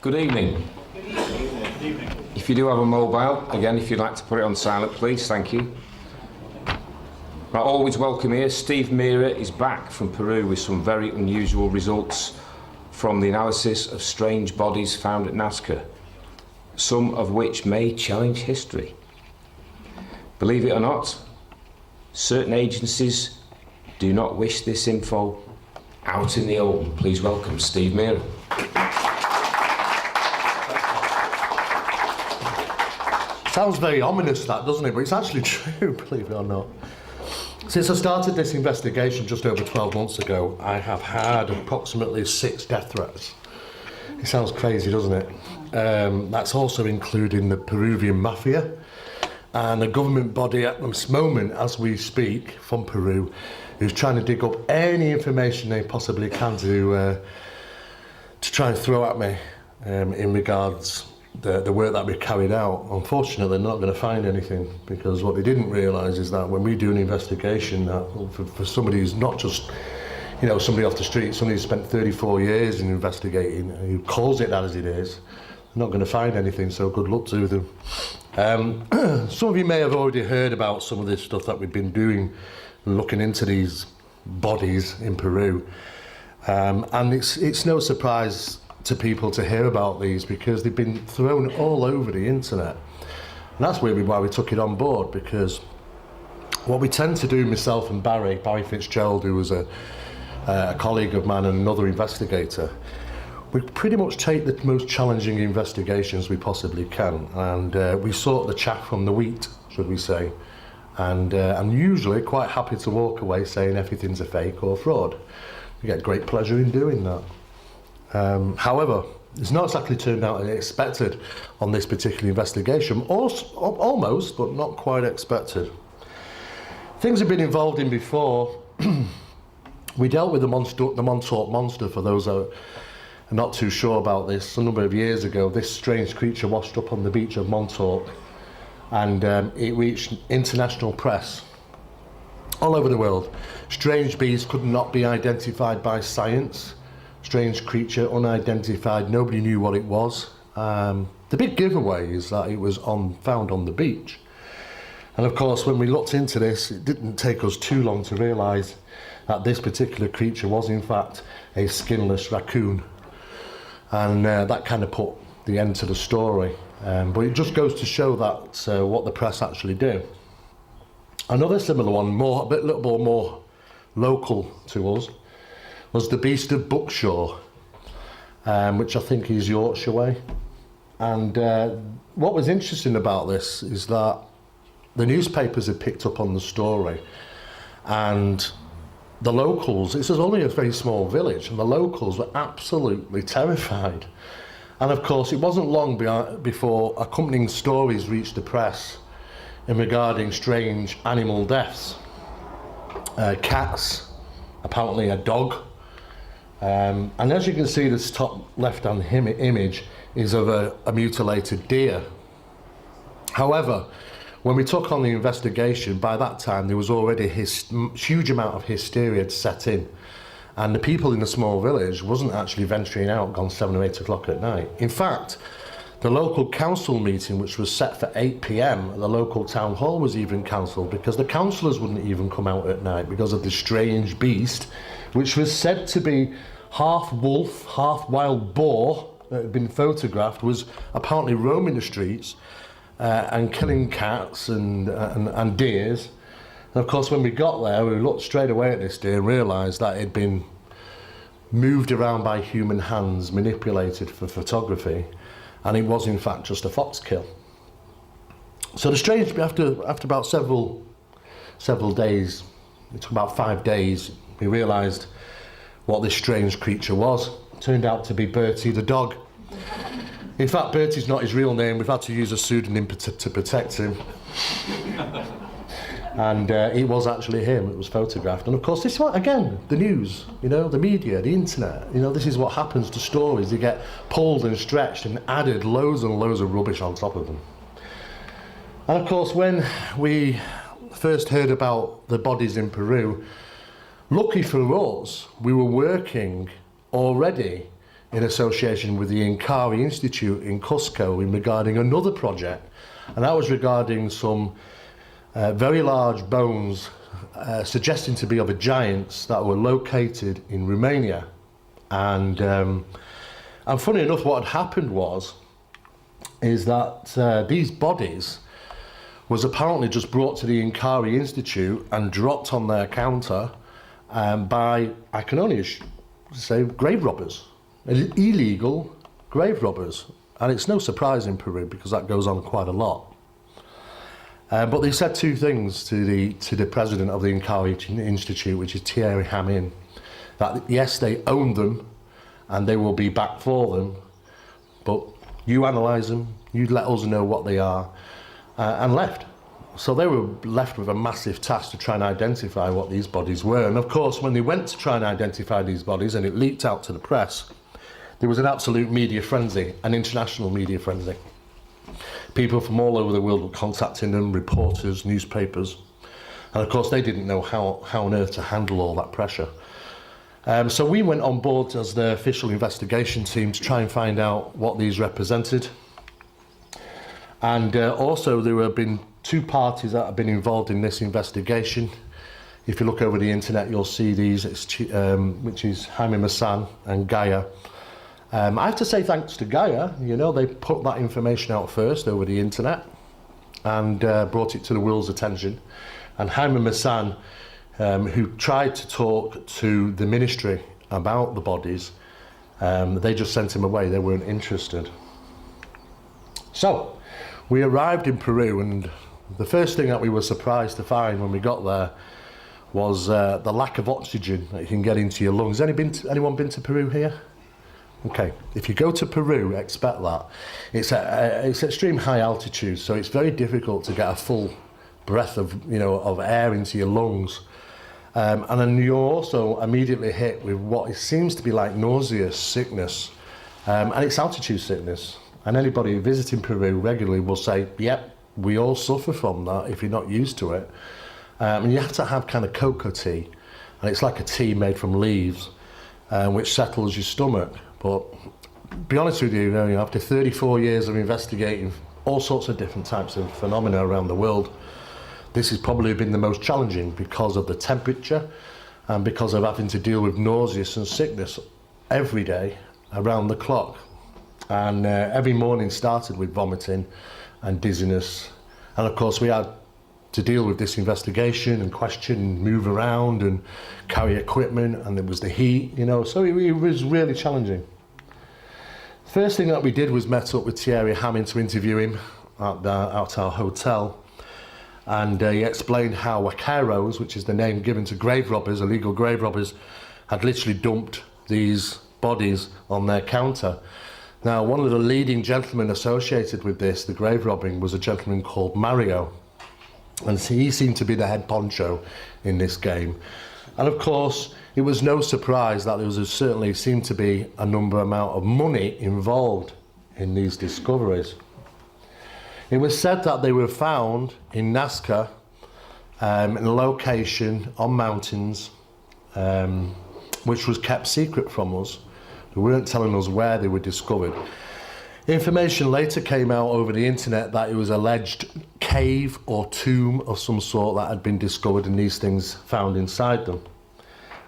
Good evening. Good evening. If you do have a mobile, again, if you'd like to put it on silent, please, thank you. I always welcome here. Steve Mera is back from Peru with some very unusual results from the analysis of strange bodies found at Nazca, some of which may challenge history. Believe it or not, certain agencies do not wish this info out in the open. Please welcome Steve Mera. Sounds very ominous, that, doesn't it? But it's actually true, believe it or not. Since I started this investigation just over 12 months ago, I have had approximately 6 death threats. It sounds crazy, doesn't it? That's also including the Peruvian mafia and a government body at this moment, as we speak, from Peru, who's trying to dig up any information they possibly can to try and throw at me in regards the work that we've carried out. Unfortunately, they're not going to find anything, because what they didn't realise is that when we do an investigation, for somebody who's not just, you know, somebody off the street, somebody who's spent 34 years in investigating, who calls it that as it is, they're not going to find anything, so good luck to them. Some of you may have already heard about some of this stuff that we've been doing, looking into these bodies in Peru, and it's no surprise to people to hear about these, because they've been thrown all over the internet. And that's really why we took it on board, because what we tend to do, myself and Barry Fitzgerald, who was a colleague of mine and another investigator, we pretty much take the most challenging investigations we possibly can, and we sort the chaff from the wheat, should we say, and I'm usually quite happy to walk away saying everything's a fake or fraud. We get great pleasure in doing that. However, it's not exactly turned out as expected on this particular investigation. Almost, but not quite expected. Things have been involved in before. We dealt with the Montauk Monster, for those that are not too sure about this. A number of years ago, this strange creature washed up on the beach of Montauk, and it reached international press all over the world. Strange beast could not be identified by science. Strange creature, unidentified, nobody knew what it was. The big giveaway is that it was found on the beach. And of course, when we looked into this, it didn't take us too long to realise that this particular creature was in fact a skinless raccoon. And that kind of put the end to the story. But it just goes to show that what the press actually do. Another similar one, a little bit more local to us, was the Beast of Buckshaw, which I think is Yorkshire way. And what was interesting about this is that the newspapers had picked up on the story, and the locals, this is only a very small village, and the locals were absolutely terrified. And of course, it wasn't long before accompanying stories reached the press regarding strange animal deaths. Cats, apparently a dog. And as you can see, this top left-hand image is of a mutilated deer. However, when we took on the investigation, by that time there was already a huge amount of hysteria had set in, and the people in the small village wasn't actually venturing out gone 7 or 8 o'clock at night. In fact, the local council meeting, which was set for 8 p.m. at the local town hall, was even cancelled, because the councillors wouldn't even come out at night because of the strange beast, which was said to be half wolf, half wild boar, that had been photographed, was apparently roaming the streets and killing cats and deers. And of course, when we got there, we looked straight away at this deer and realised that it had been moved around by human hands, manipulated for photography, and it was in fact just a fox kill. So the strange, after about several days, it took about 5 days, we realised what this strange creature was. It turned out to be Bertie the dog. In fact, Bertie's not his real name. We've had to use a pseudonym to protect him. And it was actually him. It was photographed. And of course, this one, again, the news, you know, the media, the internet, you know, this is what happens to stories. They get pulled and stretched and added loads and loads of rubbish on top of them. And of course, when we first heard about the bodies in Peru, lucky for us, we were working already in association with the Inca Institute in Cusco in regarding another project, and that was regarding some very large bones suggesting to be of a giants that were located in Romania. And funny enough, what had happened is that these bodies was apparently just brought to the Inca Institute and dropped on their counter by, I can only say, grave robbers, illegal grave robbers. And it's no surprise in Peru because that goes on quite a lot. But they said two things to the president of the Inca Institute, which is Thierry Hamming, that yes, they own them and they will be back for them, but you analyse them, you let us know what they are, and left. So they were left with a massive task to try and identify what these bodies were. And of course, when they went to try and identify these bodies and it leaked out to the press, there was an absolute media frenzy, an international media frenzy. People from all over the world were contacting them, reporters, newspapers. And of course, they didn't know how on earth to handle all that pressure. So we went on board as the official investigation team to try and find out what these represented. And also there have been two parties that have been involved in this investigation. If you look over the internet, you'll see these, which is Jaime Maussan and Gaia. I have to say thanks to Gaia, you know, they put that information out first over the internet and brought it to the world's attention. And Jaime Maussan, who tried to talk to the ministry about the bodies, they just sent him away, they weren't interested. So, we arrived in Peru, and the first thing that we were surprised to find when we got there was the lack of oxygen that you can get into your lungs. Anyone been to Peru here? Okay, if you go to Peru, expect that. It's extreme high altitude, so it's very difficult to get a full breath of air into your lungs. And then you're also immediately hit with what seems to be like nauseous sickness, and it's altitude sickness. And anybody visiting Peru regularly will say, yep, we all suffer from that if you're not used to it. And you have to have kind of cocoa tea, and it's like a tea made from leaves, which settles your stomach. But be honest with you, after 34 years of investigating all sorts of different types of phenomena around the world, this has probably been the most challenging because of the temperature and because of having to deal with nauseous and sickness every day around the clock. And every morning started with vomiting and dizziness. And of course we had to deal with this investigation and question, move around and carry equipment, and there was the heat, so it was really challenging. First thing that we did was met up with Thierry Hamming to interview him at our hotel. And he explained how Vaqueros, which is the name given to grave robbers, illegal grave robbers, had literally dumped these bodies on their counter. Now, one of the leading gentlemen associated with this, the grave robbing, was a gentleman called Mario. And he seemed to be the head poncho in this game. And of course, it was no surprise that there certainly seemed to be a amount of money involved in these discoveries. It was said that they were found in Nazca, in a location on mountains, which was kept secret from us. They weren't telling us where they were discovered. Information later came out over the internet that it was alleged cave or tomb of some sort that had been discovered and these things found inside them.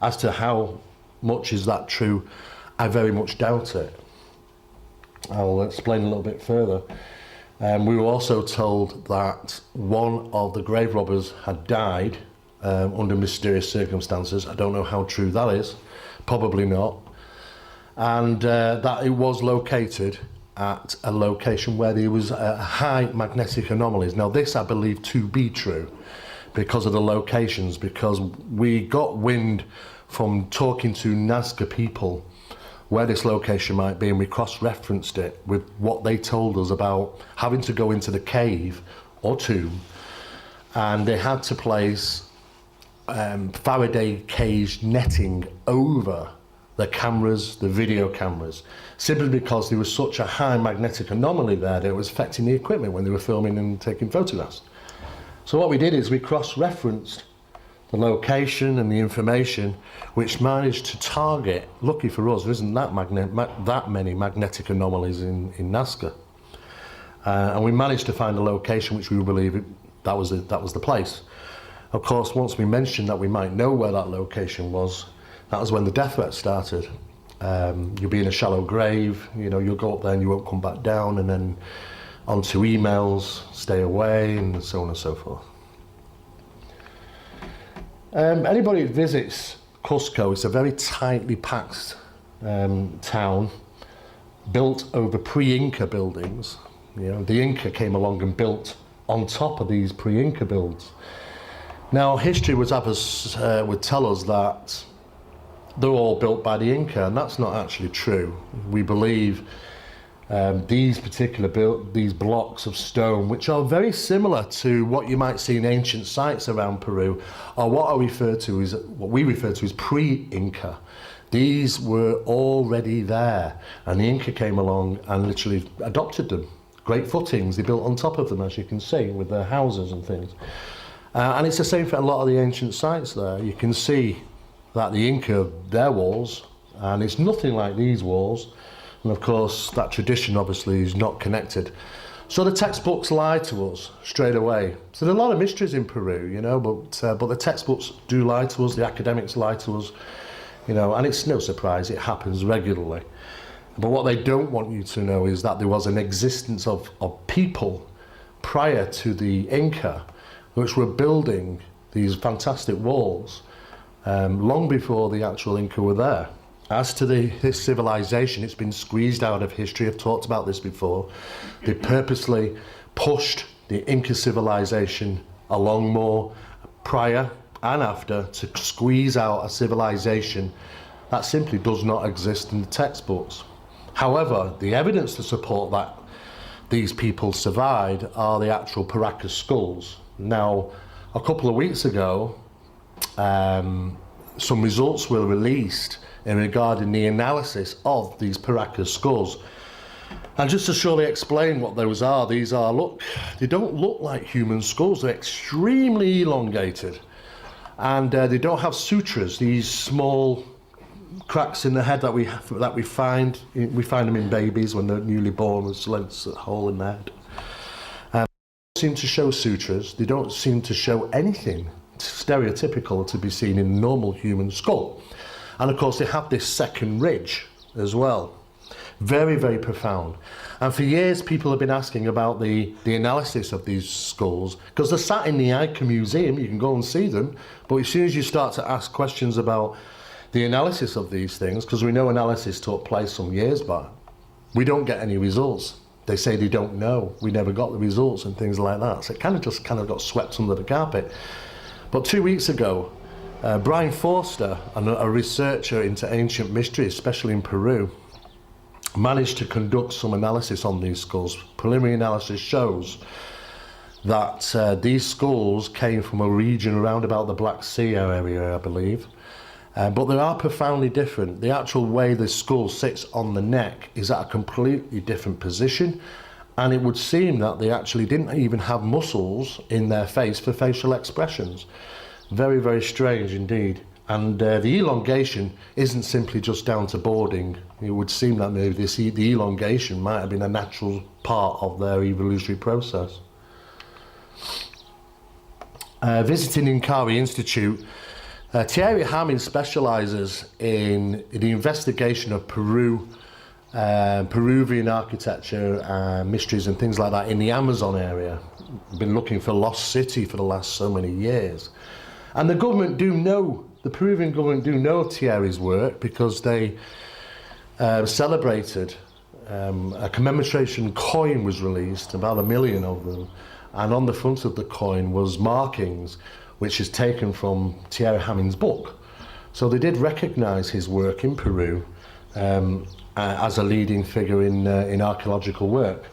As to how much is that true, I very much doubt it. I'll explain a little bit further. We were also told that one of the grave robbers had died under mysterious circumstances. I don't know how true that is, probably not. And that it was located at a location where there was high magnetic anomalies. Now this I believe to be true because of the locations, because we got wind from talking to Nazca people where this location might be, and we cross-referenced it with what they told us about having to go into the cave or tomb, and they had to place Faraday cage netting over the cameras, the video cameras, simply because there was such a high magnetic anomaly there that it was affecting the equipment when they were filming and taking photographs. So what we did is we cross-referenced the location and the information, which managed to target, lucky for us, there isn't that many magnetic anomalies in Nazca. And we managed to find a location which we believe that was the place. Of course, once we mentioned that we might know where that location was, that was when the death threat started. You'll be in a shallow grave, you'll go up there and you won't come back down, and then onto emails, stay away, and so on and so forth. Anybody who visits Cusco, it's a very tightly packed town, built over pre-Inca buildings. The Inca came along and built on top of these pre-Inca builds. Now, history would tell us that they're all built by the Inca, and that's not actually true. We believe these these blocks of stone, which are very similar to what you might see in ancient sites around Peru, are what we refer to as pre-Inca. These were already there, and the Inca came along and literally adopted them. Great footings, they built on top of them, as you can see, with their houses and things. And it's the same for a lot of the ancient sites there. You can see that the Inca, their walls, and it's nothing like these walls. And of course, that tradition obviously is not connected. So the textbooks lie to us straight away. So there are a lot of mysteries in Peru, but the textbooks do lie to us, the academics lie to us, and it's no surprise, it happens regularly. But what they don't want you to know is that there was an existence of people prior to the Inca, which were building these fantastic walls long before the actual Inca were there. As to this civilization, it's been squeezed out of history. I've talked about this before. They purposely pushed the Inca civilization along more prior and after to squeeze out a civilization that simply does not exist in the textbooks. However, the evidence to support that these people survived are the actual Paracas skulls. Now, a couple of weeks ago, some results were released regarding the analysis of these Paracas skulls. And just to surely explain what those are, they don't look like human skulls. They're extremely elongated, and they don't have sutures. These small cracks in the head that we find them in babies when they're newly born with a hole in the head. They don't seem to show sutures. They don't seem to show anything stereotypical to be seen in a normal human skull. And of course, they have this second ridge as well. Very, very profound. And for years, people have been asking about the analysis of these skulls, because they're sat in the Inca Museum, you can go and see them, but as soon as you start to ask questions about the analysis of these things, because we know analysis took place some years back, we don't get any results. They say they don't know, we never got the results and things like that. So it kind of got swept under the carpet. But 2 weeks ago, Brian Forster, a researcher into ancient mystery, especially in Peru, managed to conduct some analysis on these skulls. Preliminary analysis shows that these skulls came from a region around about the Black Sea area, I believe. But they are profoundly different. The actual way the skull sits on the neck is at a completely different position, and it would seem that they actually didn't even have muscles in their face for facial expressions. Very, very strange indeed. And the elongation isn't simply just down to boarding. It would seem that maybe the elongation might have been a natural part of their evolutionary process. Visiting Inkari Institute, Thierry Hamming specialises in the investigation of Peruvian architecture, mysteries and things like that in the Amazon area. Been looking for Lost City for the last so many years. And the Peruvian government do know Thierry's work, because they celebrated a commemoration coin was released, about 1 million of them, and on the front of the coin was markings which is taken from Thierry Hamming's book. So they did recognise his work in Peru as a leading figure in archaeological work.